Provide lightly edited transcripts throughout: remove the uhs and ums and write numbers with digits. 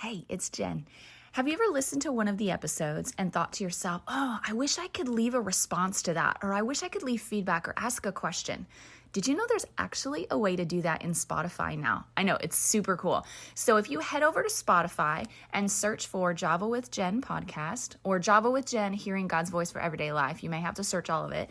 Hey, it's Jen. Have you ever listened to one of the episodes and thought to yourself, oh, I wish I could leave a response to that, or I wish I could leave feedback or ask a question? Did you know there's actually a way to do that in Spotify now? I know, it's super cool. So if you head over to Spotify and search for Java with Jen podcast or Java with Jen Hearing God's Voice for Everyday Life, you may have to search all of it.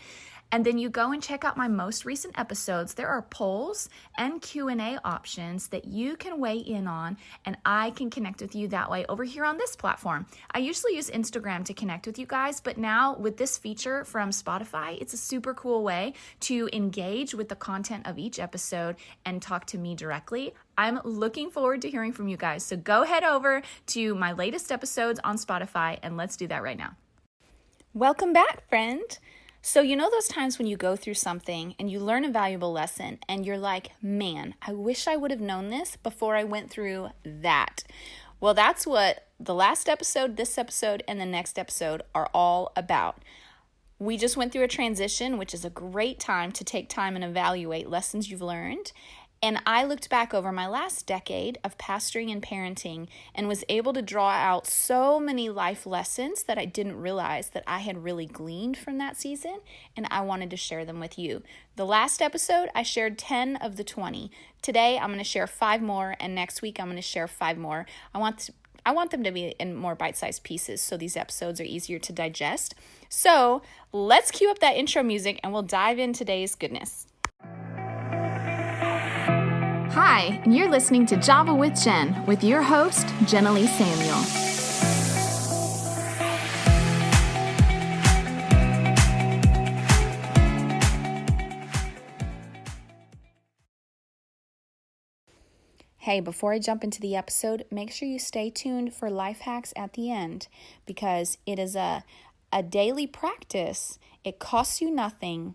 And then you go and check out my most recent episodes. There are polls and Q&A options that you can weigh in on, and I can connect with you that way over here on this platform. I usually use Instagram to connect with you guys, but now with this feature from Spotify, it's a super cool way to engage with the content of each episode and talk to me directly. I'm looking forward to hearing from you guys. So go head over to my latest episodes on Spotify, and let's do that right now. Welcome back, friend. So you know those times when you go through something and you learn a valuable lesson and you're like, man, I wish I would have known this before I went through that. Well, that's what the last episode, this episode, and the next episode are all about. We just went through a transition, which is a great time to take time and evaluate lessons you've learned. And I looked back over my last decade of pastoring and parenting and was able to draw out so many life lessons that I didn't realize that I had really gleaned from that season, and I wanted to share them with you. The last episode, I shared 10 of the 20. Today, I'm going to share 5 more, and next week, I'm going to share 5 more. I want them to be in more bite-sized pieces so these episodes are easier to digest. So let's cue up that intro music, and we'll dive in today's goodness. Hi, and you're listening to Java with Jen with your host, Jenilee Samuel. Hey, before I jump into the episode, make sure you stay tuned for life hacks at the end because it is a daily practice. It costs you nothing.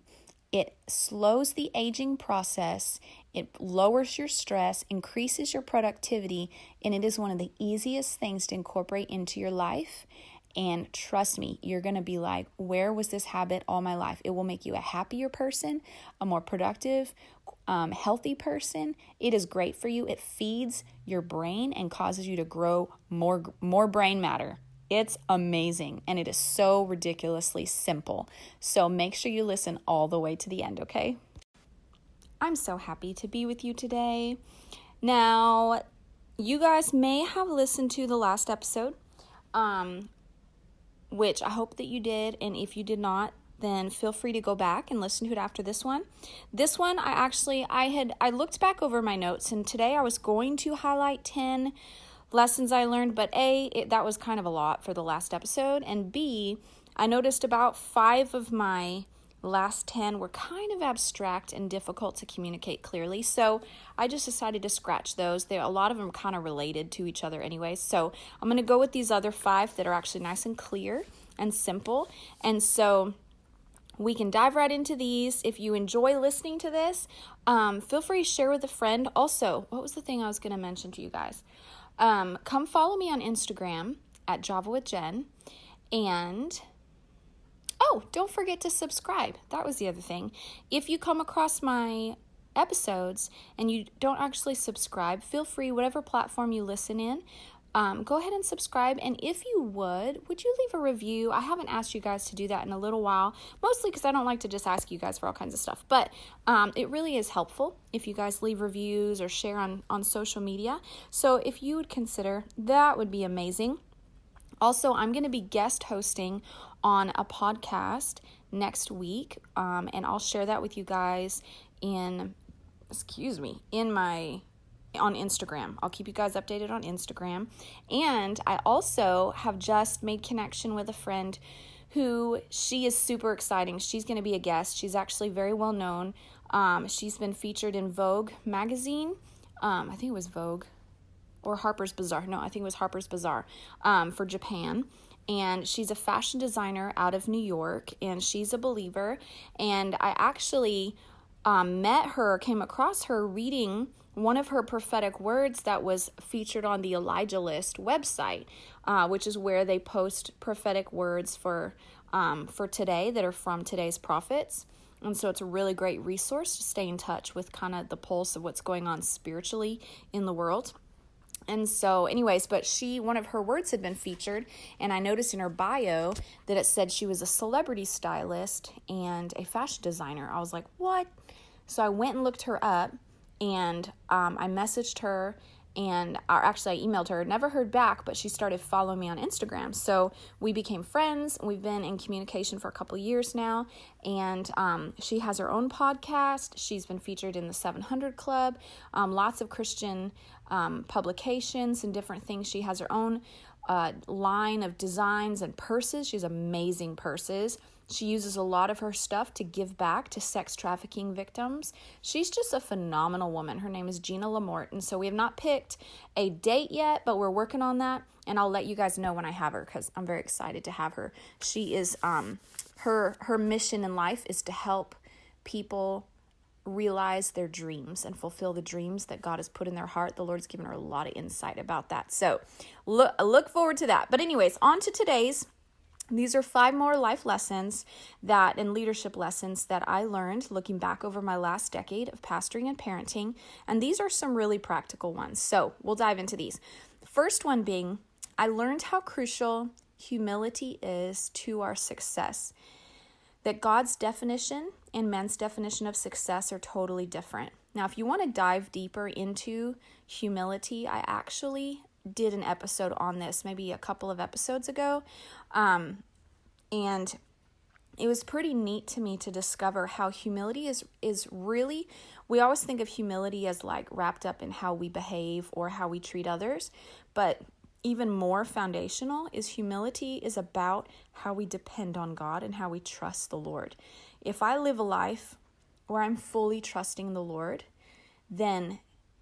It slows the aging process, it lowers your stress, increases your productivity, and it is one of the easiest things to incorporate into your life. And trust me, you're going to be like, where was this habit all my life? It will make you a happier person, a more productive, healthy person. It is great for you. It feeds your brain and causes you to grow more brain matter. It's amazing, and it is so ridiculously simple. So make sure you listen all the way to the end, okay? I'm so happy to be with you today. Now, you guys may have listened to the last episode, which I hope that you did, and if you did not, then feel free to go back and listen to it after this one. This one, I looked back over my notes, and today I was going to highlight 10 lessons I learned, but that was kind of a lot for the last episode, and B, I noticed about 5 of my last 10 were kind of abstract and difficult to communicate clearly, so I just decided to scratch those. A lot of them kind of related to each other anyway, so I'm going to go with these other 5 that are actually nice and clear and simple, and so we can dive right into these. If you enjoy listening to this, feel free to share with a friend. Also, what was the thing I was going to mention to you guys? Come follow me on Instagram at Java with Jen, and don't forget to subscribe. That was the other thing. If you come across my episodes and you don't actually subscribe, feel free, whatever platform you listen in, go ahead and subscribe. And if you would you leave a review? I haven't asked you guys to do that in a little while, mostly because I don't like to just ask you guys for all kinds of stuff. But it really is helpful if you guys leave reviews or share on social media. So if you would consider, that would be amazing. Also, I'm going to be guest hosting on a podcast next week, and I'll share that with you guys on Instagram. I'll keep you guys updated on Instagram. And I also have just made connection with a friend who, she is super exciting. She's going to be a guest. She's actually very well known. She's been featured in Vogue magazine. I think it was Vogue or Harper's Bazaar. No, I think it was Harper's Bazaar for Japan. And she's a fashion designer out of New York, and she's a believer. And I actually came across her reading one of her prophetic words that was featured on the Elijah List website, which is where they post prophetic words for today that are from today's prophets. And so it's a really great resource to stay in touch with kind of the pulse of what's going on spiritually in the world. And so anyways, but one of her words had been featured, and I noticed in her bio that it said she was a celebrity stylist and a fashion designer. I was like, what? So I went and looked her up, and I messaged her, or actually I emailed her, never heard back, but she started following me on Instagram. So we became friends. We've been in communication for a couple years now, and she has her own podcast. She's been featured in the 700 Club, lots of Christian publications and different things. She has her own line of designs and purses. She has amazing purses. She uses a lot of her stuff to give back to sex trafficking victims. She's just a phenomenal woman. Her name is Jenilee Samuel. And so we have not picked a date yet, but we're working on that. And I'll let you guys know when I have her, because I'm very excited to have her. She is, her mission in life is to help people realize their dreams and fulfill the dreams that God has put in their heart. The Lord's given her a lot of insight about that. So look forward to that. But anyways, on to today's. These are 5 more life lessons and leadership lessons that I learned looking back over my last decade of pastoring and parenting. And these are some really practical ones. So we'll dive into these. The first one being, I learned how crucial humility is to our success. That God's definition and men's definition of success are totally different. Now, if you want to dive deeper into humility, I actually did an episode on this maybe a couple of episodes ago. And it was pretty neat to me to discover how humility is really, we always think of humility as like wrapped up in how we behave or how we treat others, but even more foundational is humility is about how we depend on God and how we trust the Lord. If I live a life where I'm fully trusting the Lord, then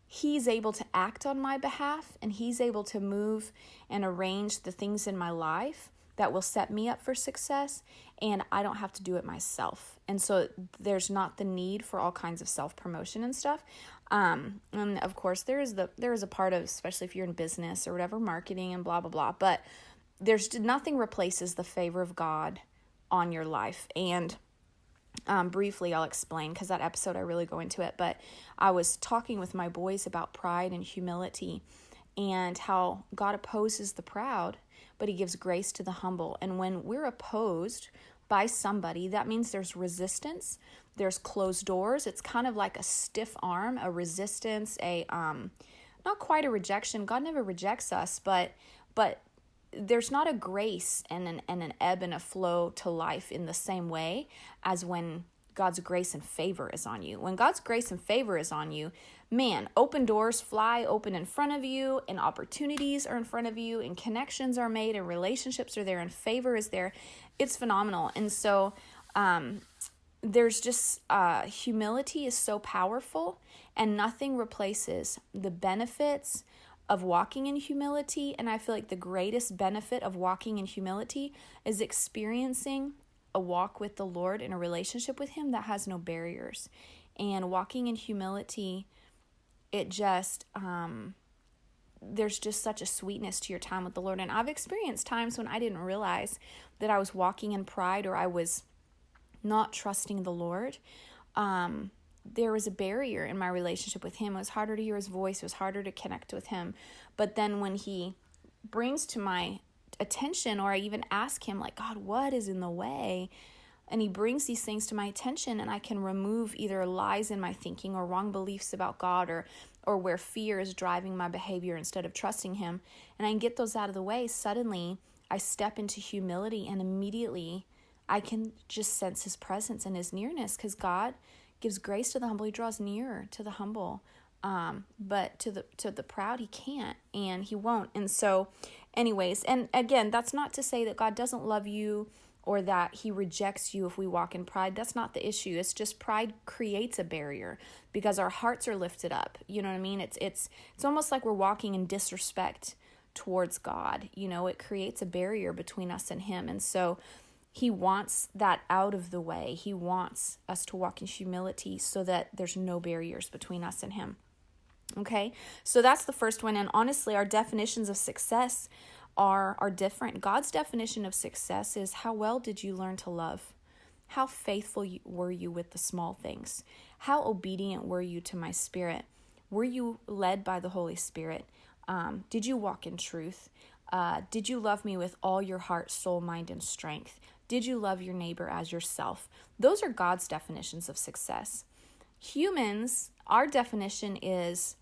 He's able to act on my behalf, and He's able to move and arrange the things in my life that will set me up for success, and I don't have to do it myself. And so there's not the need for all kinds of self-promotion and stuff. And of course, there is a part of, especially if you're in business or whatever, marketing and blah, blah, blah, but nothing replaces the favor of God on your life. And briefly, I'll explain, because that episode I really go into it, but I was talking with my boys about pride and humility and how God opposes the proud, but He gives grace to the humble. And when we're opposed by somebody, that means there's resistance, there's closed doors. It's kind of like a stiff arm, a resistance, not quite a rejection. God never rejects us, but there's not a grace and an ebb and a flow to life in the same way as when God's grace and favor is on you. When God's grace and favor is on you, man, open doors fly open in front of you, and opportunities are in front of you, and connections are made, and relationships are there, and favor is there. It's phenomenal. And so there's just humility is so powerful, and nothing replaces the benefits of walking in humility. And I feel like the greatest benefit of walking in humility is experiencing a walk with the Lord in a relationship with Him that has no barriers. And walking in humility, it just, there's just such a sweetness to your time with the Lord. And I've experienced times when I didn't realize that I was walking in pride or I was not trusting the Lord. There was a barrier in my relationship with Him. It was harder to hear His voice. It was harder to connect with Him. But then when He brings to my attention, or I even ask Him, like, God, what is in the way? And He brings these things to my attention, and I can remove either lies in my thinking or wrong beliefs about God, or where fear is driving my behavior instead of trusting Him. And I can get those out of the way. Suddenly, I step into humility, and immediately I can just sense His presence and His nearness, because God gives grace to the humble. He draws near to the humble, but to the proud He can't, and He won't. And so anyways, and again, that's not to say that God doesn't love you or that He rejects you if we walk in pride. That's not the issue. It's just pride creates a barrier because our hearts are lifted up. You know what I mean? It's almost like we're walking in disrespect towards God. You know, it creates a barrier between us and Him. And so He wants that out of the way. He wants us to walk in humility so that there's no barriers between us and Him. Okay, so that's the first one. And honestly, our definitions of success are different. God's definition of success is, how well did you learn to love? How faithful were you with the small things? How obedient were you to my Spirit? Were you led by the Holy Spirit? Did you walk in truth? Did you love me with all your heart, soul, mind, and strength? Did you love your neighbor as yourself? Those are God's definitions of success. Humans, our definition is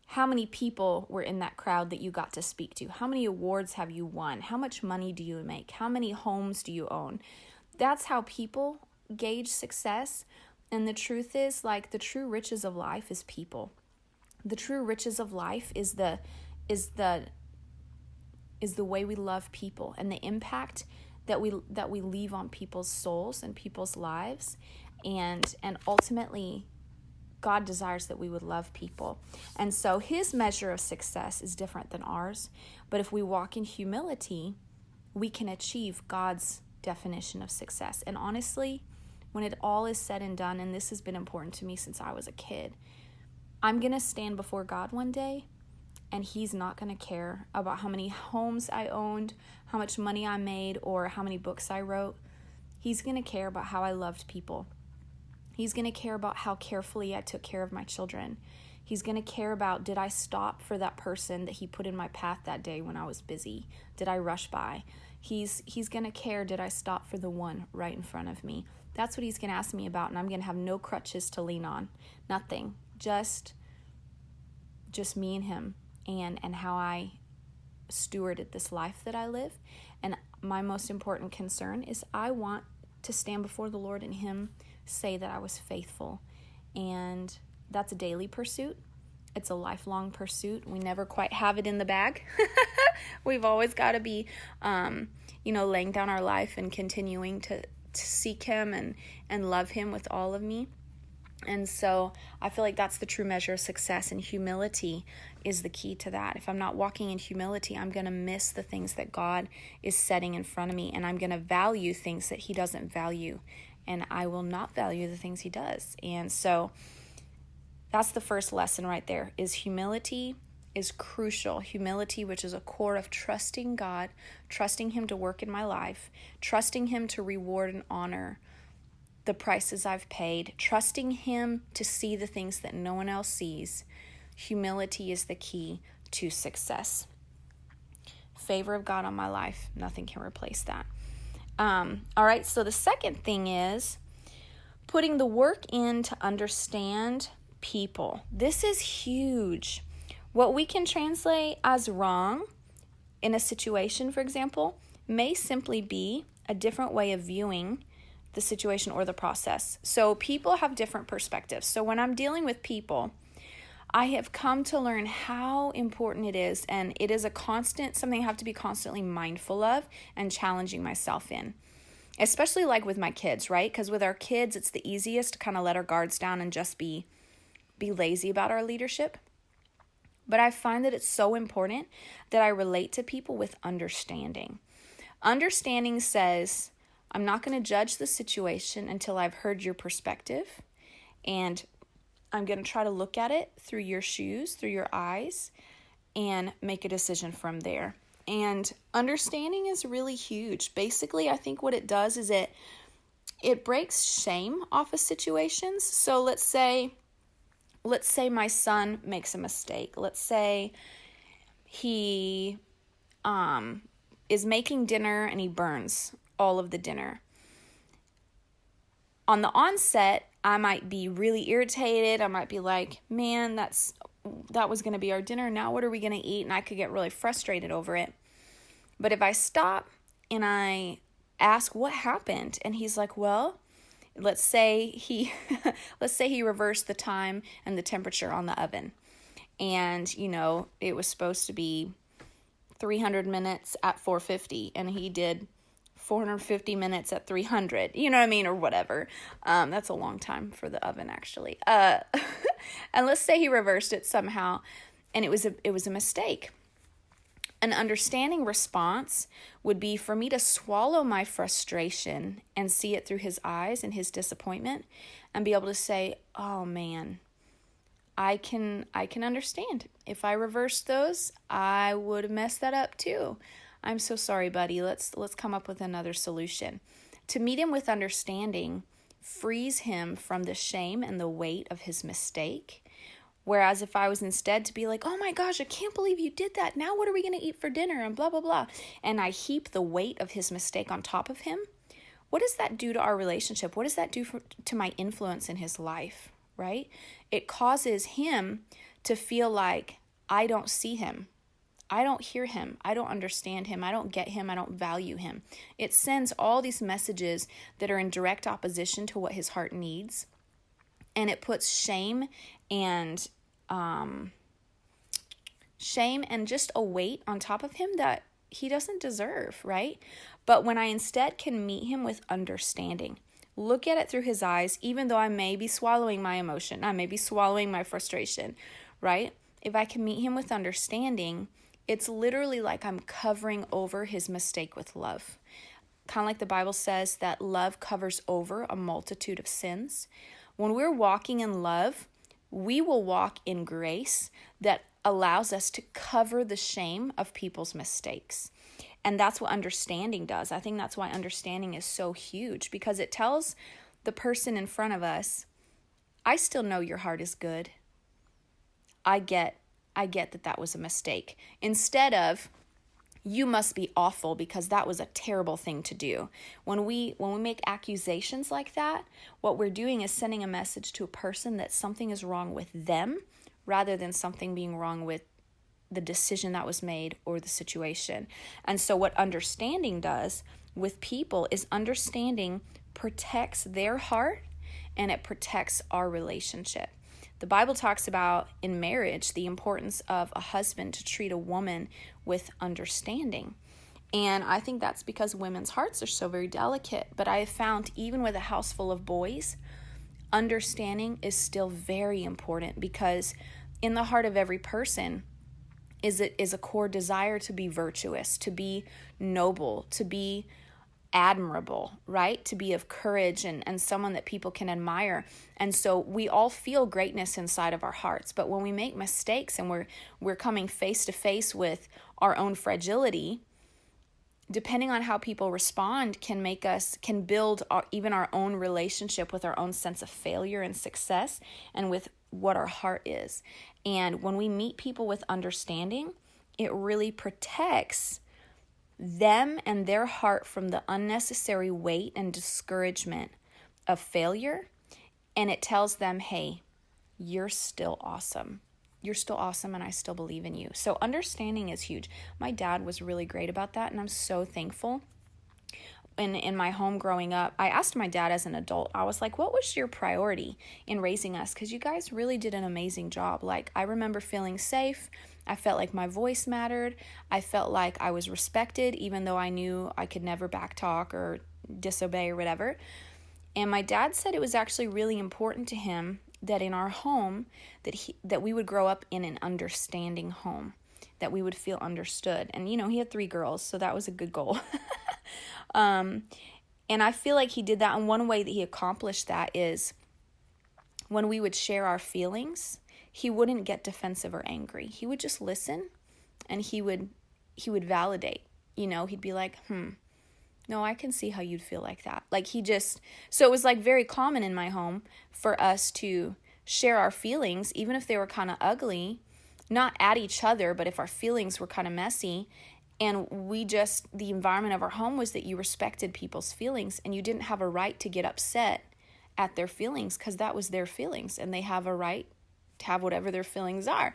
how many people were in that crowd that you got to speak to? How many awards have you won? How much money do you make? How many homes do you own? That's how people gauge success. And the truth is, like, the true riches of life is people. The true riches of life is the way we love people and the impact that we leave on people's souls and people's lives, and ultimately God desires that we would love people. And so his measure of success is different than ours, but if we walk in humility, we can achieve God's definition of success. And honestly, when it all is said and done, and this has been important to me since I was a kid, I'm going to stand before God one day, and he's not going to care about how many homes I owned, how much money I made, or how many books I wrote. He's going to care about how I loved people. He's going to care about how carefully I took care of my children. He's going to care about, did I stop for that person that he put in my path that day when I was busy? Did I rush by? He's going to care, did I stop for the one right in front of me? That's what he's going to ask me about, and I'm going to have no crutches to lean on. Nothing. Just me and him, and how I stewarded this life that I live. And my most important concern is I want to stand before the Lord and him say that I was faithful. And that's a daily pursuit. It's a lifelong pursuit. We never quite have it in the bag. We've always got to be, laying down our life and continuing to seek him and love him with all of me. And so I feel like that's the true measure of success, and humility is the key to that. If I'm not walking in humility, I'm going to miss the things that God is setting in front of me, and I'm going to value things that he doesn't value, and I will not value the things he does. And so that's the first lesson right there, is humility is crucial. Humility, which is a core of trusting God, trusting him to work in my life, trusting him to reward and honor the prices I've paid, trusting him to see the things that no one else sees. Humility is the key to success. Favor of God on my life, nothing can replace that. All right, so the second thing is putting the work in to understand people. This is huge. What we can translate as wrong in a situation, for example, may simply be a different way of viewing the situation or the process. So people have different perspectives. So when I'm dealing with people, I have come to learn how important it is, and it is something I have to be constantly mindful of and challenging myself in. Especially like with my kids, right? Because with our kids, it's the easiest to kind of let our guards down and just be lazy about our leadership. But I find that it's so important that I relate to people with understanding. Understanding says, I'm not going to judge the situation until I've heard your perspective, and I'm going to try to look at it through your shoes, through your eyes, and make a decision from there. And understanding is really huge. Basically, I think what it does is it breaks shame off of situations. So let's say my son makes a mistake. Let's say he is making dinner and he burns all of the dinner. On the onset, I might be really irritated. I might be like, man, that was going to be our dinner. Now what are we going to eat? And I could get really frustrated over it. But if I stop and I ask what happened, and he's like, well, let's say he reversed the time and the temperature on the oven. And, it was supposed to be 300 minutes at 450, and he did 450 minutes at 300, you know what I mean, or whatever. That's a long time for the oven, actually. And let's say he reversed it somehow, and it was a mistake. An understanding response would be for me to swallow my frustration and see it through his eyes and his disappointment, and be able to say, oh man, I can understand. If I reversed those, I would have messed that up too. I'm so sorry, buddy. Let's come up with another solution. To meet him with understanding frees him from the shame and the weight of his mistake, Whereas if I was instead to be like, oh my gosh, I can't believe you did that. Now what are we going to eat for dinner and blah, blah, blah. And I heap the weight of his mistake on top of him. What does that do to our relationship? What does that do to my influence in his life, right? It causes him to feel like I don't see him. I don't hear him. I don't understand him. I don't get him. I don't value him. It sends all these messages that are in direct opposition to what his heart needs. And it puts shame and just a weight on top of him that he doesn't deserve, right? But when I instead can meet him with understanding, look at it through his eyes, even though I may be swallowing my emotion, I may be swallowing my frustration, right? If I can meet him with understanding, it's literally like I'm covering over his mistake with love. Kind of like the Bible says that love covers over a multitude of sins. When we're walking in love, we will walk in grace that allows us to cover the shame of people's mistakes. And that's what understanding does. I think that's why understanding is so huge, because it tells the person in front of us, I still know your heart is good. I get that was a mistake. Instead of, you must be awful because that was a terrible thing to do. When we make accusations like that, what we're doing is sending a message to a person that something is wrong with them rather than something being wrong with the decision that was made or the situation. And so what understanding does with people is understanding protects their heart and it protects our relationship. The Bible talks about in marriage the importance of a husband to treat a woman with understanding. And I think that's because women's hearts are so very delicate. But I have found even with a house full of boys, understanding is still very important, because in the heart of every person is a core desire to be virtuous, to be noble, to be admirable, right? To be of courage and someone that people can admire. And so we all feel greatness inside of our hearts. But when we make mistakes and we're coming face to face with our own fragility, depending on how people respond can build even our own relationship with our own sense of failure and success and with what our heart is. And when we meet people with understanding, it really protects them and their heart from the unnecessary weight and discouragement of failure. And it tells them, hey, you're still awesome. You're still awesome and I still believe in you. So understanding is huge. My dad was really great about that, and I'm so thankful. In my home growing up, I asked my dad as an adult, I was like, what was your priority in raising us? Because you guys really did an amazing job. Like, I remember feeling safe. I felt like my voice mattered. I felt like I was respected, even though I knew I could never backtalk or disobey or whatever. And my dad said it was actually really important to him that in our home, that we would grow up in an understanding home, that we would feel understood. And, he had 3 girls, so that was a good goal. And I feel like he did that. And one way that he accomplished that is when we would share our feelings, he wouldn't get defensive or angry. He would just listen, and he would validate. He'd be like, no, I can see how you'd feel like that. So it was like very common in my home for us to share our feelings, even if they were kind of ugly, not at each other, but if our feelings were kind of messy. And the environment of our home was that you respected people's feelings, and you didn't have a right to get upset at their feelings, because that was their feelings, and they have a right to have whatever their feelings are.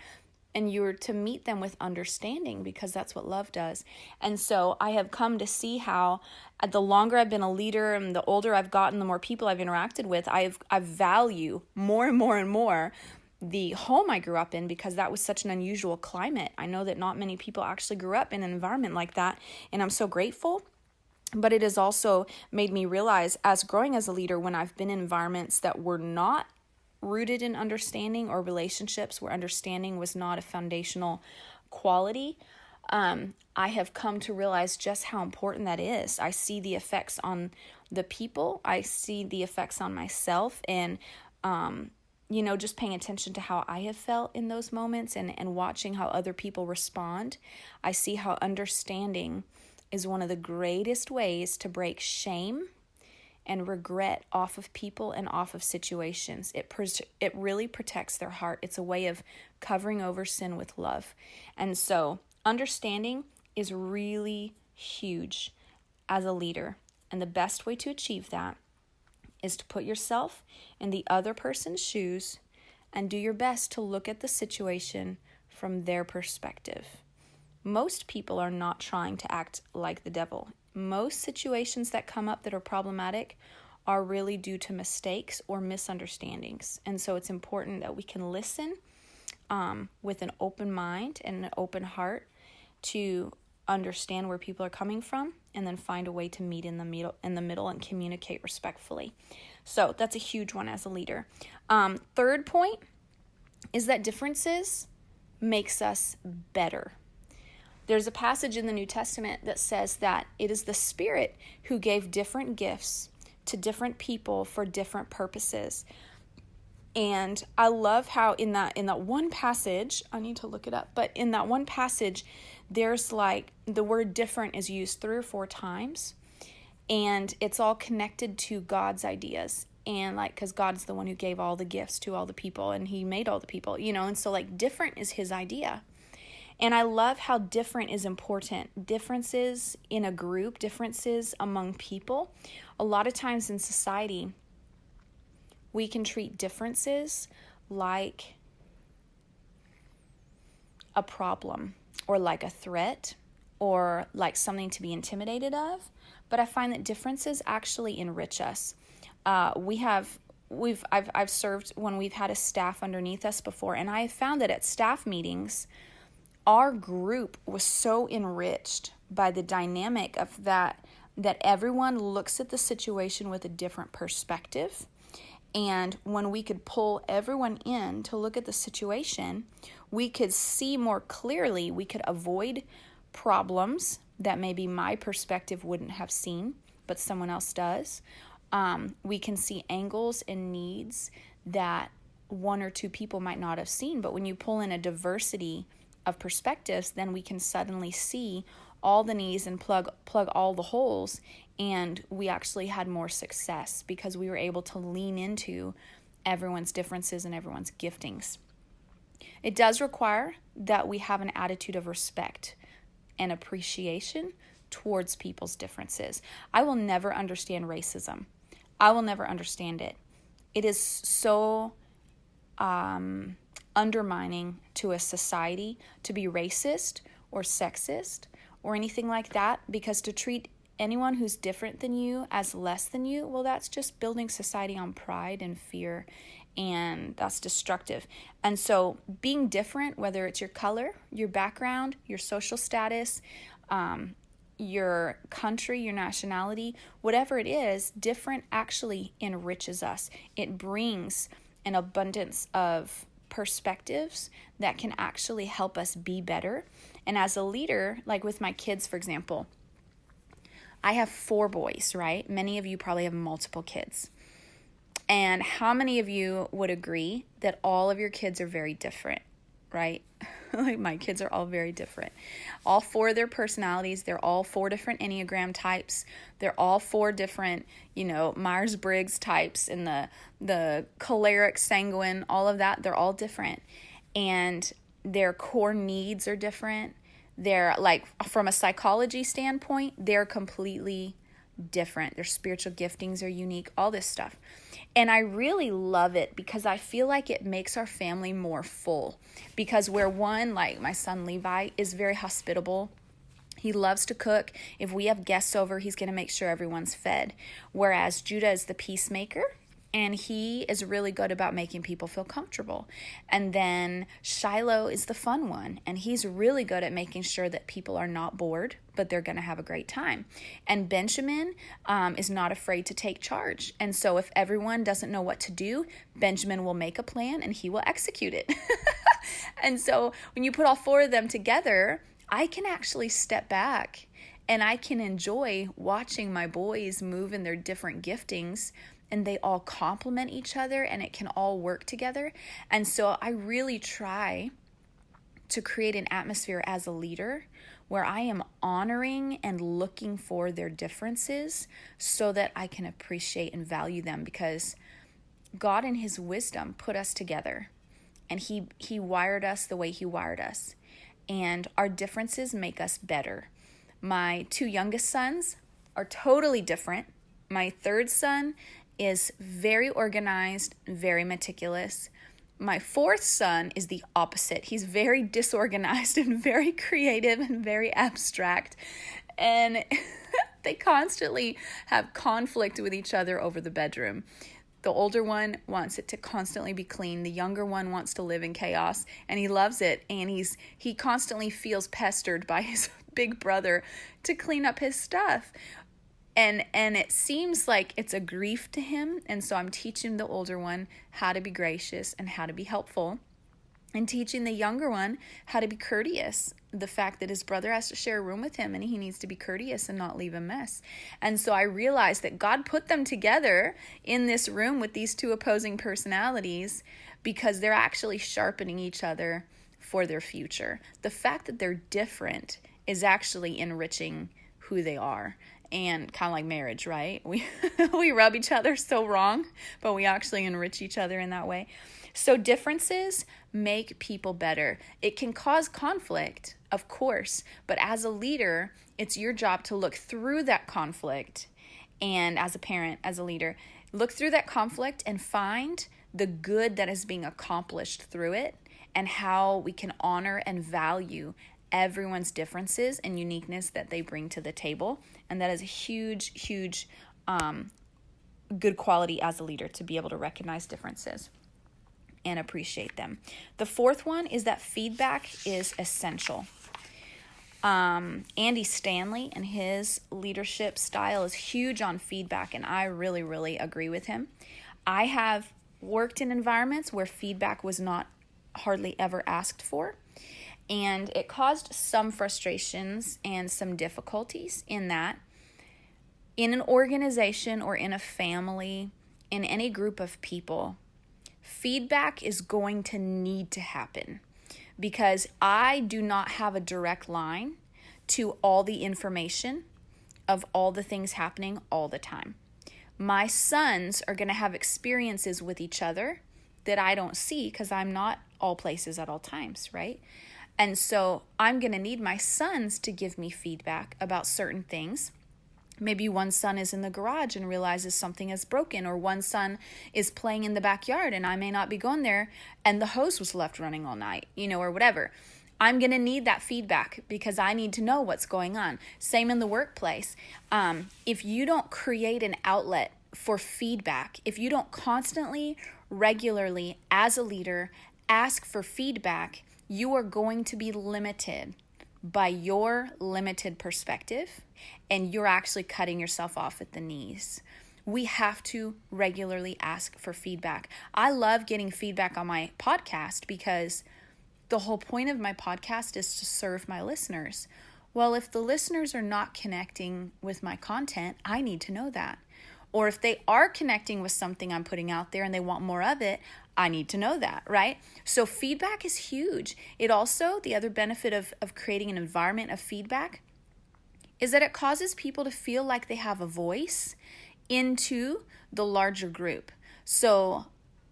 And you're to meet them with understanding, because that's what love does. And so I have come to see how the longer I've been a leader and the older I've gotten, the more people I've interacted with, I value more and more and more the home I grew up in, because that was such an unusual climate. I know that not many people actually grew up in an environment like that, and I'm so grateful. But it has also made me realize, as growing as a leader, when I've been in environments that were not rooted in understanding, or relationships where understanding was not a foundational quality, I have come to realize just how important that is. I see the effects on the people. I see the effects on myself, and just paying attention to how I have felt in those moments and watching how other people respond. I see how understanding is one of the greatest ways to break shame and regret off of people and off of situations. It really protects their heart. It's a way of covering over sin with love. And so understanding is really huge as a leader. And the best way to achieve that is to put yourself in the other person's shoes and do your best to look at the situation from their perspective. Most people are not trying to act like the devil. Most situations that come up that are problematic are really due to mistakes or misunderstandings. And so it's important that we can listen with an open mind and an open heart to understand where people are coming from, and then find a way to meet in the middle and communicate respectfully. So that's a huge one as a leader. Third point is that differences makes us better. There's a passage in the New Testament that says that it is the Spirit who gave different gifts to different people for different purposes. And I love how in that one passage, I need to look it up, but in that one passage, there's like the word different is used 3 or 4 times, and it's all connected to God's ideas. And like, because God's the one who gave all the gifts to all the people, and he made all the people, and so like different is his idea. And I love how different is important. Differences in a group, differences among people. A lot of times in society, we can treat differences like a problem or like a threat or like something to be intimidated of. But I find that differences actually enrich us. I've served when we've had a staff underneath us before, and I have found that at staff meetings, our group was so enriched by the dynamic of that everyone looks at the situation with a different perspective. And when we could pull everyone in to look at the situation, we could see more clearly. We could avoid problems that maybe my perspective wouldn't have seen, but someone else does. We can see angles and needs that 1 or 2 people might not have seen. But when you pull in a diversity of perspectives, then we can suddenly see all the needs and plug all the holes, and we actually had more success because we were able to lean into everyone's differences and everyone's giftings. It does require that we have an attitude of respect and appreciation towards people's differences. I will never understand racism. I will never understand it. It is so undermining to a society to be racist or sexist or anything like that, because to treat anyone who's different than you as less than you, well, that's just building society on pride and fear, and that's destructive. And so being different, whether it's your color, your background, your social status, your country, your nationality, whatever it is, different actually enriches us. It brings an abundance of perspectives that can actually help us be better. And as a leader, like with my kids, for example, I have 4 boys, right? Many of you probably have multiple kids. And how many of you would agree that all of your kids are very different, right? Like my kids are all very different. All 4 of their personalities, they're all 4 different Enneagram types. They're all 4 different, Myers-Briggs types, and the choleric, sanguine, all of that, they're all different. And their core needs are different. They're like, from a psychology standpoint, they're completely different. Their spiritual giftings are unique, all this stuff. And I really love it because I feel like it makes our family more full. Because where one, like my son Levi, is very hospitable. He loves to cook. If we have guests over, he's going to make sure everyone's fed. Whereas Judah is the peacemaker, and he is really good about making people feel comfortable. And then Shiloh is the fun one, and he's really good at making sure that people are not bored, but they're going to have a great time. And Benjamin is not afraid to take charge. And so if everyone doesn't know what to do, Benjamin will make a plan and he will execute it. And so when you put all 4 of them together, I can actually step back and I can enjoy watching my boys move in their different giftings, and they all complement each other and it can all work together. And so I really try to create an atmosphere as a leader where I am honoring and looking for their differences so that I can appreciate and value them, because God in his wisdom put us together, and he wired us the way he wired us, and our differences make us better. My 2 youngest sons are totally different. My 3rd son is very organized, very meticulous. My 4th son is the opposite. He's very disorganized and very creative and very abstract. And they constantly have conflict with each other over the bedroom. The older one wants it to constantly be clean. The younger one wants to live in chaos, and he loves it. And he constantly feels pestered by his big brother to clean up his stuff. And it seems like it's a grief to him. And so I'm teaching the older one how to be gracious and how to be helpful, and teaching the younger one how to be courteous. The fact that his brother has to share a room with him and he needs to be courteous and not leave a mess. And so I realized that God put them together in this room with these 2 opposing personalities because they're actually sharpening each other for their future. The fact that they're different is actually enriching who they are. And kind of like marriage, right? We rub each other so wrong, but we actually enrich each other in that way. So differences make people better. It can cause conflict, of course, but as a leader, it's your job to look through that conflict. And as a parent, as a leader, look through that conflict and find the good that is being accomplished through it, and how we can honor and value everyone's differences and uniqueness that they bring to the table. And that is a huge, huge good quality as a leader, to be able to recognize differences and appreciate them. The 4th one is that feedback is essential. Andy Stanley and his leadership style is huge on feedback, and I really, really agree with him. I have worked in environments where feedback was not hardly ever asked for, and it caused some frustrations and some difficulties in that. In an organization or in a family, in any group of people, feedback is going to need to happen, because I do not have a direct line to all the information of all the things happening all the time. My sons are going to have experiences with each other that I don't see, because I'm not all places at all times, right? And so I'm going to need my sons to give me feedback about certain things. Maybe one son is in the garage and realizes something is broken, or one son is playing in the backyard and I may not be going there and the hose was left running all night, or whatever. I'm going to need that feedback because I need to know what's going on. Same in the workplace. If you don't create an outlet for feedback, if you don't constantly, regularly, as a leader, ask for feedback, you are going to be limited by your limited perspective, and you're actually cutting yourself off at the knees. We have to regularly ask for feedback. I love getting feedback on my podcast because the whole point of my podcast is to serve my listeners. Well, if the listeners are not connecting with my content, I need to know that. Or if they are connecting with something I'm putting out there and they want more of it, I need to know that, right? So feedback is huge. It also, the other benefit of creating an environment of feedback is that it causes people to feel like they have a voice into the larger group. So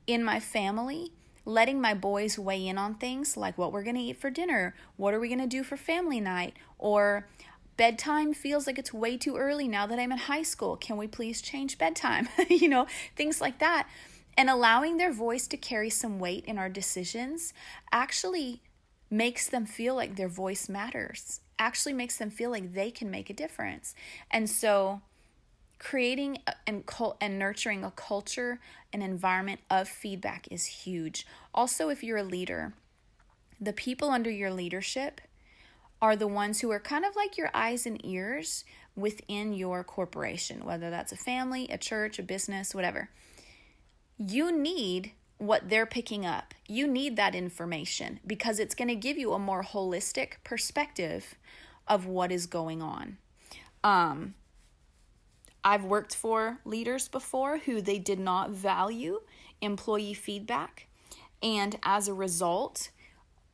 in my family, letting my boys weigh in on things like what we're going to eat for dinner, what are we going to do for family night, or bedtime feels like it's way too early now that I'm in high school. Can we please change bedtime? Things like that. And allowing their voice to carry some weight in our decisions actually makes them feel like their voice matters, actually makes them feel like they can make a difference. And so creating and nurturing a culture, an environment of feedback is huge. Also, if you're a leader, the people under your leadership are the ones who are kind of like your eyes and ears within your corporation, whether that's a family, a church, a business, whatever. You need what they're picking up. You need that information because it's going to give you a more holistic perspective of what is going on. I've worked for leaders before who they did not value employee feedback, and as a result,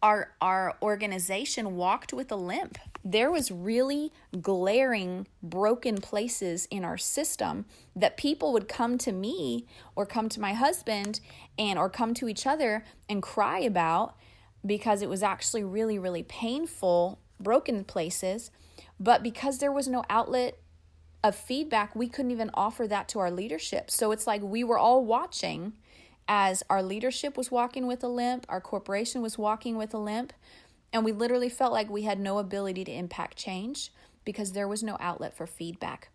our organization walked with a limp. There was really glaring broken places in our system that people would come to me or come to my husband or come to each other and cry about, because it was actually really, really painful, broken places. But because there was no outlet of feedback, we couldn't even offer that to our leadership. So it's like we were all watching as our leadership was walking with a limp, our corporation was walking with a limp, and we literally felt like we had no ability to impact change because there was no outlet for feedback.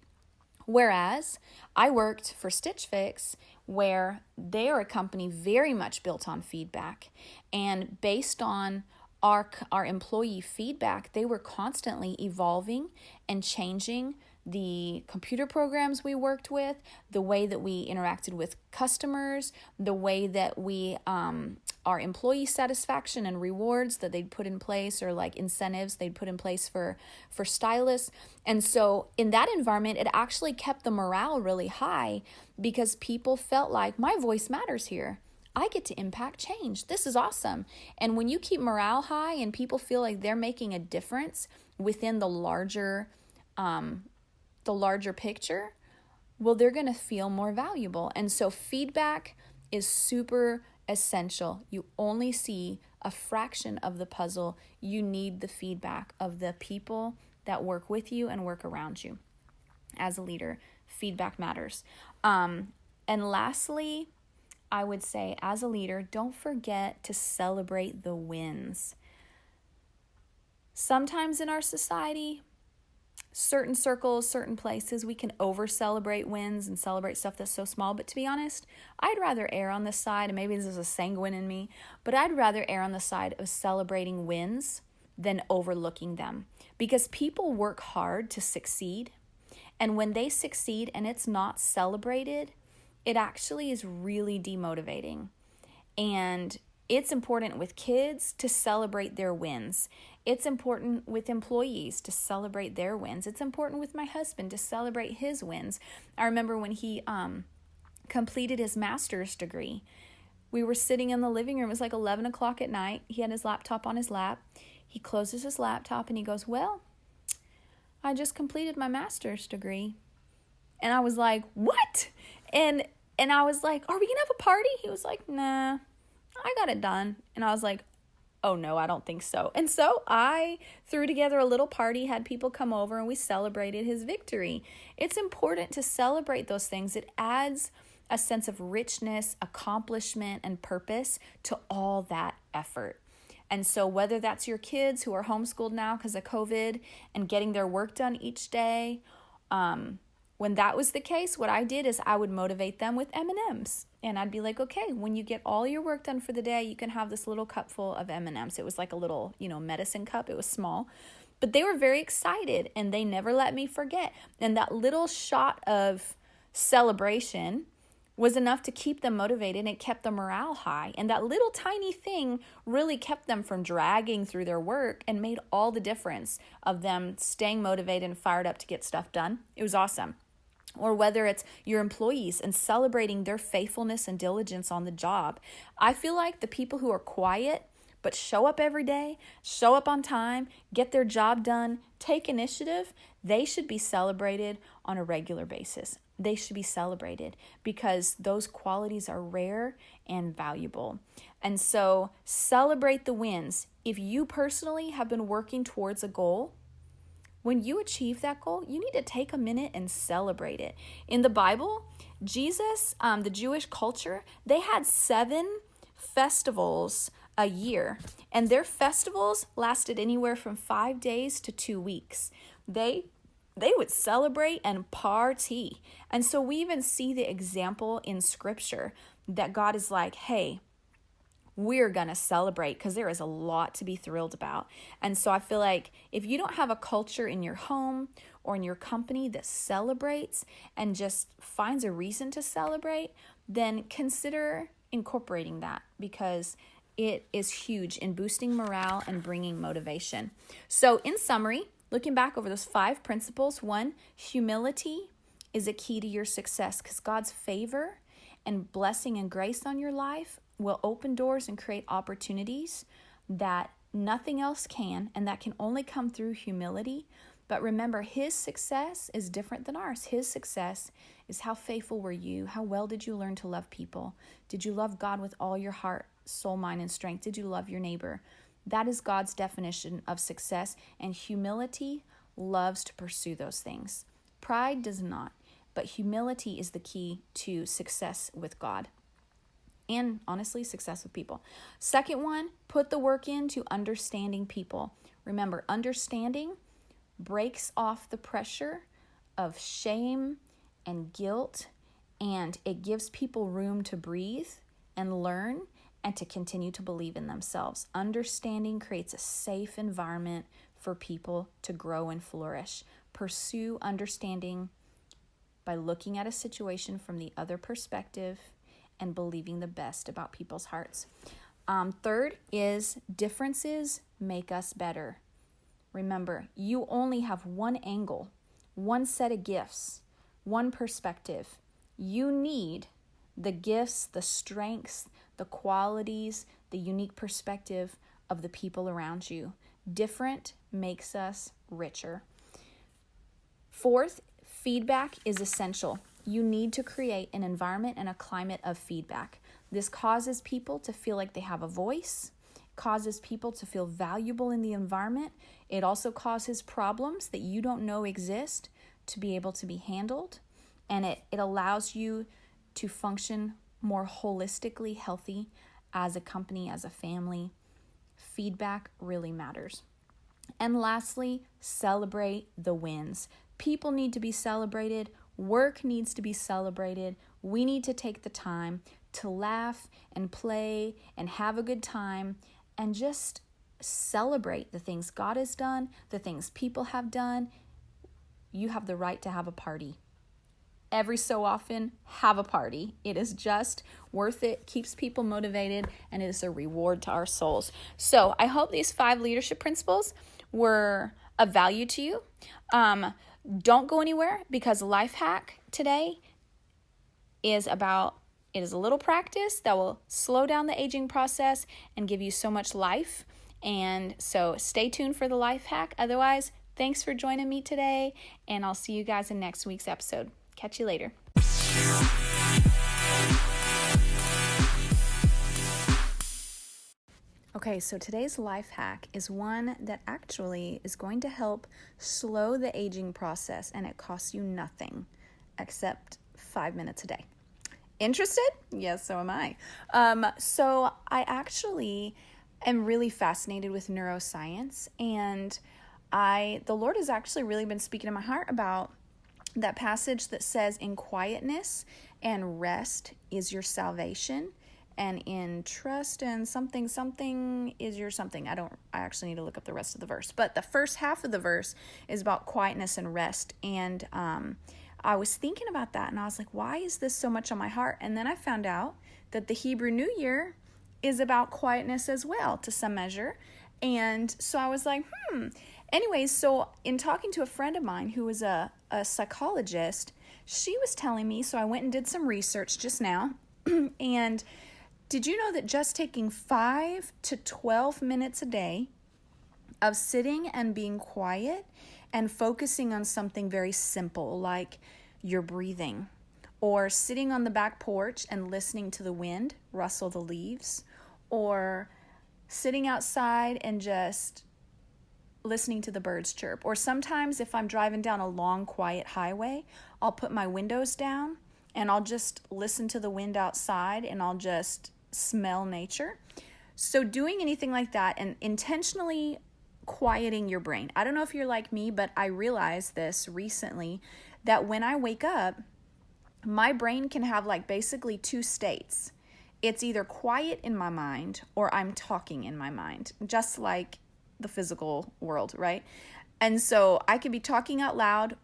Whereas I worked for Stitch Fix, where they are a company very much built on feedback, and based on our employee feedback, they were constantly evolving and changing the computer programs we worked with, the way that we interacted with customers, the way that we, our employee satisfaction and rewards that they'd put in place, or like incentives they'd put in place for stylists. And so in that environment, it actually kept the morale really high because people felt like my voice matters here. I get to impact change. This is awesome. And when you keep morale high and people feel like they're making a difference within the larger picture, well, they're going to feel more valuable. And so feedback is super essential. You only see a fraction of the puzzle. You need the feedback of the people that work with you and work around you. As a leader, feedback matters. And lastly, I would say as a leader, don't forget to celebrate the wins. Sometimes in our society, certain circles, certain places, we can over-celebrate wins and celebrate stuff that's so small. But to be honest, I'd rather err on the side, and maybe this is a sanguine in me, but I'd rather err on the side of celebrating wins than overlooking them. Because people work hard to succeed, and when they succeed and it's not celebrated, it actually is really demotivating. And it's important with kids to celebrate their wins. It's important with employees to celebrate their wins. It's important with my husband to celebrate his wins. I remember when he completed his master's degree, we were sitting in the living room. It was like 11 o'clock at night. He had his laptop on his lap. He closes his laptop and he goes, "Well, I just completed my master's degree." And I was like, "What?" And I was like, "Are we going to have a party?" He was like, "Nah, I got it done." And I was like, "Oh no, I don't think so." And so I threw together a little party, had people come over, and we celebrated his victory. It's important to celebrate those things. It adds a sense of richness, accomplishment, and purpose to all that effort. And so whether that's your kids who are homeschooled now because of COVID and getting their work done each day, when that was the case, what I did is I would motivate them with M&Ms. And I'd be like, "Okay, when you get all your work done for the day, you can have this little cup full of M&Ms. It was like a little, medicine cup. It was small. But they were very excited, and they never let me forget. And that little shot of celebration was enough to keep them motivated, and it kept the morale high. And that little tiny thing really kept them from dragging through their work and made all the difference of them staying motivated and fired up to get stuff done. It was awesome. Or whether it's your employees and celebrating their faithfulness and diligence on the job. I feel like the people who are quiet but show up every day, show up on time, get their job done, take initiative, they should be celebrated on a regular basis. They should be celebrated because those qualities are rare and valuable. And so celebrate the wins. If you personally have been working towards a goal, when you achieve that goal, you need to take a minute and celebrate it. In the Bible, Jesus, the Jewish culture, they had 7 festivals a year, and their festivals lasted anywhere from 5 days to 2 weeks. They would celebrate and party. And so we even see the example in Scripture that God is like, "Hey, we're going to celebrate," because there is a lot to be thrilled about. And so I feel like if you don't have a culture in your home or in your company that celebrates and just finds a reason to celebrate, then consider incorporating that because it is huge in boosting morale and bringing motivation. So in summary, looking back over those 5 principles, 1, humility is a key to your success because God's favor and blessing and grace on your life will open doors and create opportunities that Nothing else can, and that can only come through humility. But remember, his success is different than ours. His success is how faithful were you? How well did you learn to love people? Did you love God with all your heart, soul, mind, and strength? Did you love your neighbor? That is God's definition of success, and humility loves to pursue those things. Pride does not, but humility is the key to success with God. And honestly, success with people. Second one, put the work into understanding people. Remember, understanding breaks off the pressure of shame and guilt, and it gives people room to breathe and learn and to continue to believe in themselves. Understanding creates a safe environment for people to grow and flourish. Pursue understanding by looking at a situation from the other perspective and believing the best about people's hearts. Third is differences make us better. Remember, you only have one angle, one set of gifts, one perspective. You need the gifts, the strengths, the qualities, the unique perspective of the people around you. Different makes us richer. Fourth, feedback is essential. You need to create an environment and a climate of feedback. This causes people to feel like they have a voice, causes people to feel valuable in the environment. It also causes problems that you don't know exist to be able to be handled. And it allows you to function more holistically healthy as a company, as a family. Feedback really matters. And lastly, celebrate the wins. People need to be celebrated. Work needs to be celebrated. We need to take the time to laugh and play and have a good time and just celebrate the things God has done, the things people have done. You have the right to have a party. Every so often, have a party. It is just worth it, keeps people motivated, and it is a reward to our souls. So I hope these 5 leadership principles were of value to you. Don't go anywhere, because life hack today is a little practice that will slow down the aging process and give you so much life. And so stay tuned for the life hack. Otherwise, thanks for joining me today, and I'll see you guys in next week's episode. Catch you later. Okay, so today's life hack is one that actually is going to help slow the aging process, and it costs you nothing except 5 minutes a day. Interested? Yes, so am I. So I actually am really fascinated with neuroscience, and the Lord has actually really been speaking to my heart about that passage that says, in quietness and rest is your salvation, and in trust and something is your something. I actually need to look up the rest of the verse, but the first half of the verse is about quietness and rest. And I was thinking about that, and I was like, why is this so much on my heart? And then I found out that the Hebrew New Year is about quietness as well, to some measure. And so I was like, Anyways, so in talking to a friend of mine who was a psychologist, she was telling me, so I went and did some research just now, and did you know that just taking 5 to 12 minutes a day of sitting and being quiet and focusing on something very simple like your breathing, or sitting on the back porch and listening to the wind rustle the leaves, or sitting outside and just listening to the birds chirp, or sometimes if I'm driving down a long quiet highway, I'll put my windows down and I'll just listen to the wind outside and I'll just smell nature. So doing anything like that and intentionally quieting your brain. I don't know if you're like me, but I realized this recently that when I wake up, my brain can have like basically 2 states. It's either quiet in my mind or I'm talking in my mind, just like the physical world, right? And so I can be talking out loud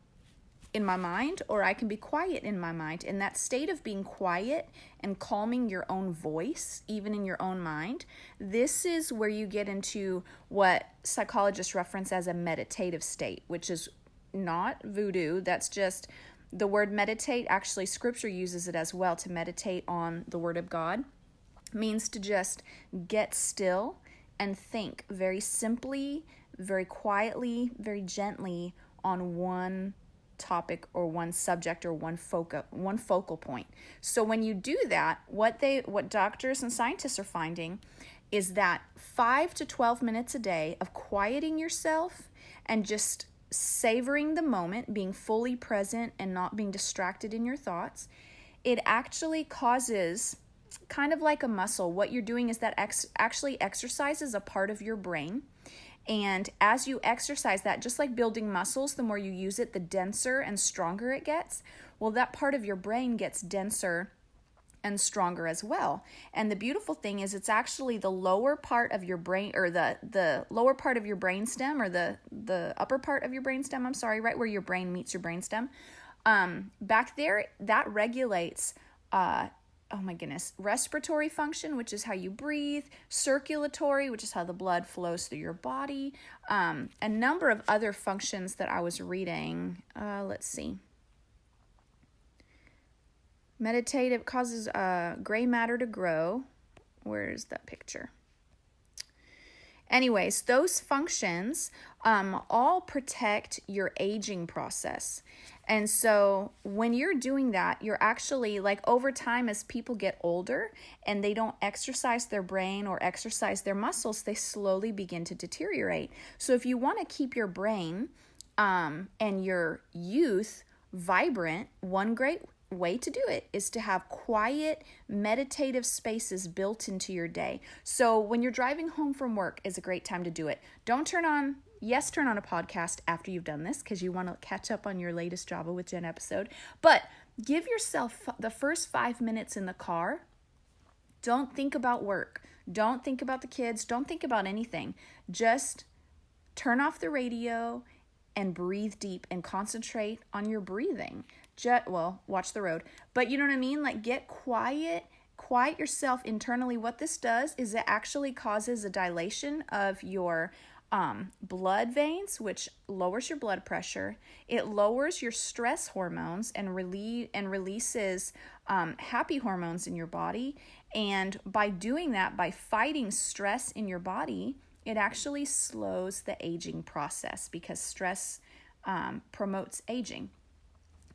in my mind, or I can be quiet in my mind. In that state of being quiet and calming your own voice, even in your own mind, this is where you get into what psychologists reference as a meditative state, which is not voodoo. That's just the word meditate. Actually, scripture uses it as well. To meditate on the word of God means to just get still and think very simply, very quietly, very gently on one topic or one subject or one focal point. So when you do that, what doctors and scientists are finding is that 5 to 12 minutes a day of quieting yourself and just savoring the moment, being fully present and not being distracted in your thoughts, it actually causes, kind of like a muscle, what you're doing is that actually exercises a part of your brain. And as you exercise that, just like building muscles, the more you use it, the denser and stronger it gets. Well, that part of your brain gets denser and stronger as well. And the beautiful thing is it's actually the lower part of your brain, or the lower part of your brainstem, or the upper part of your brainstem, I'm sorry, right where your brain meets your brainstem. Back there, that regulates respiratory function, which is how you breathe, circulatory, which is how the blood flows through your body, a number of other functions that I was reading. Let's see. Meditative causes gray matter to grow. Where's that picture? Anyways, those functions all protect your aging process. And so when you're doing that, you're actually, like, over time, as people get older and they don't exercise their brain or exercise their muscles, they slowly begin to deteriorate. So if you want to keep your brain and your youth vibrant, one great way to do it is to have quiet, meditative spaces built into your day. So when you're driving home from work is a great time to do it. Don't turn on a podcast after you've done this, because you want to catch up on your latest Java with Jen episode. But give yourself the first 5 minutes in the car. Don't think about work. Don't think about the kids. Don't think about anything. Just turn off the radio and breathe deep and concentrate on your breathing. Watch the road. But you know what I mean? Like, get quiet yourself internally. What this does is it actually causes a dilation of your blood veins, which lowers your blood pressure. It lowers your stress hormones and releases happy hormones in your body. And by doing that, by fighting stress in your body, it actually slows the aging process, because stress promotes aging.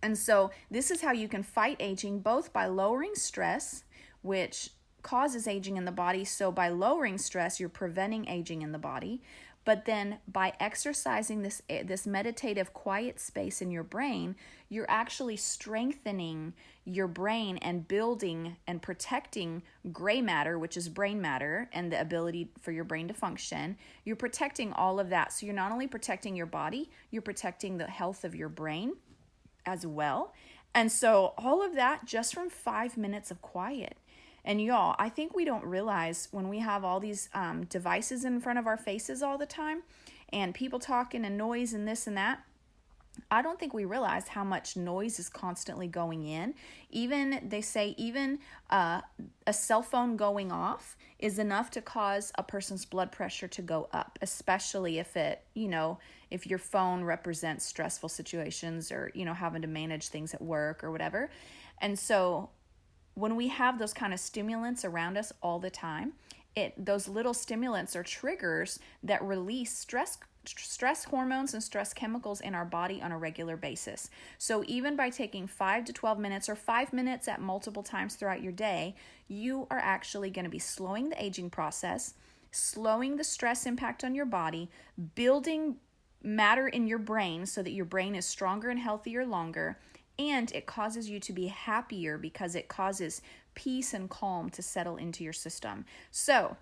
And so this is how you can fight aging, both by lowering stress, which causes aging in the body. So by lowering stress, you're preventing aging in the body. But then by exercising this meditative quiet space in your brain, you're actually strengthening your brain and building and protecting gray matter, which is brain matter, and the ability for your brain to function. You're protecting all of that. So you're not only protecting your body, you're protecting the health of your brain as well. And so all of that just from 5 minutes of quiet. And y'all, I think we don't realize when we have all these devices in front of our faces all the time, and people talking and noise and this and that, I don't think we realize how much noise is constantly going in. They say a cell phone going off is enough to cause a person's blood pressure to go up, especially if if your phone represents stressful situations, or, having to manage things at work or whatever. And so when we have those kind of stimulants around us all the time, those little stimulants are triggers that release stress hormones and stress chemicals in our body on a regular basis. So even by taking 5 to 12 minutes or 5 minutes at multiple times throughout your day, you are actually going to be slowing the aging process, slowing the stress impact on your body, building matter in your brain so that your brain is stronger and healthier longer. And it causes you to be happier, because it causes peace and calm to settle into your system. So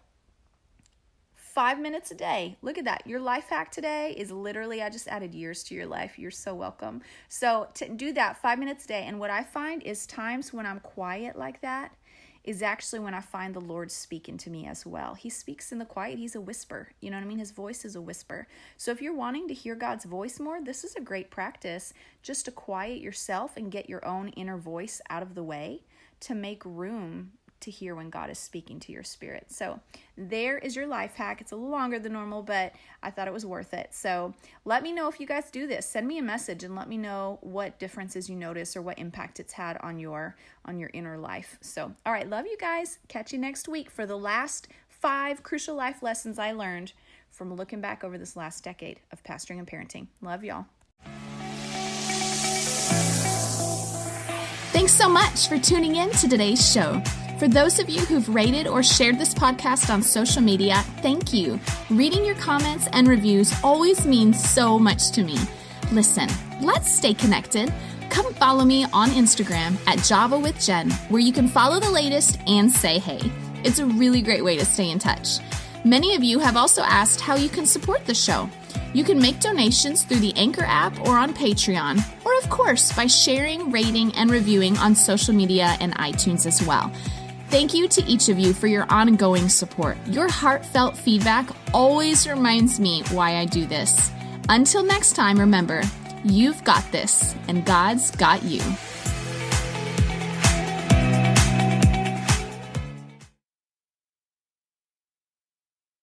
5 minutes a day. Look at that. Your life hack today is literally, I just added years to your life. You're so welcome. So to do that 5 minutes a day. And what I find is times when I'm quiet like that is actually when I find the Lord speaking to me as well. He speaks in the quiet. He's a whisper. You know what I mean? His voice is a whisper. So if you're wanting to hear God's voice more, this is a great practice just to quiet yourself and get your own inner voice out of the way to make room to hear when God is speaking to your spirit. So there is your life hack. It's a little longer than normal, but I thought it was worth it. So let me know if you guys do this. Send me a message and let me know what differences you notice or what impact it's had on your inner life. So, all right, love you guys. Catch you next week for the last 5 crucial life lessons I learned from looking back over this last decade of pastoring and parenting. Love y'all. Thanks so much for tuning in to today's show. For those of you who've rated or shared this podcast on social media, thank you. Reading your comments and reviews always means so much to me. Listen, let's stay connected. Come follow me on Instagram at Java with Jen, where you can follow the latest and say hey. It's a really great way to stay in touch. Many of you have also asked how you can support the show. You can make donations through the Anchor app or on Patreon, or of course by sharing, rating, and reviewing on social media and iTunes as well. Thank you to each of you for your ongoing support. Your heartfelt feedback always reminds me why I do this. Until next time, remember, you've got this, and God's got you.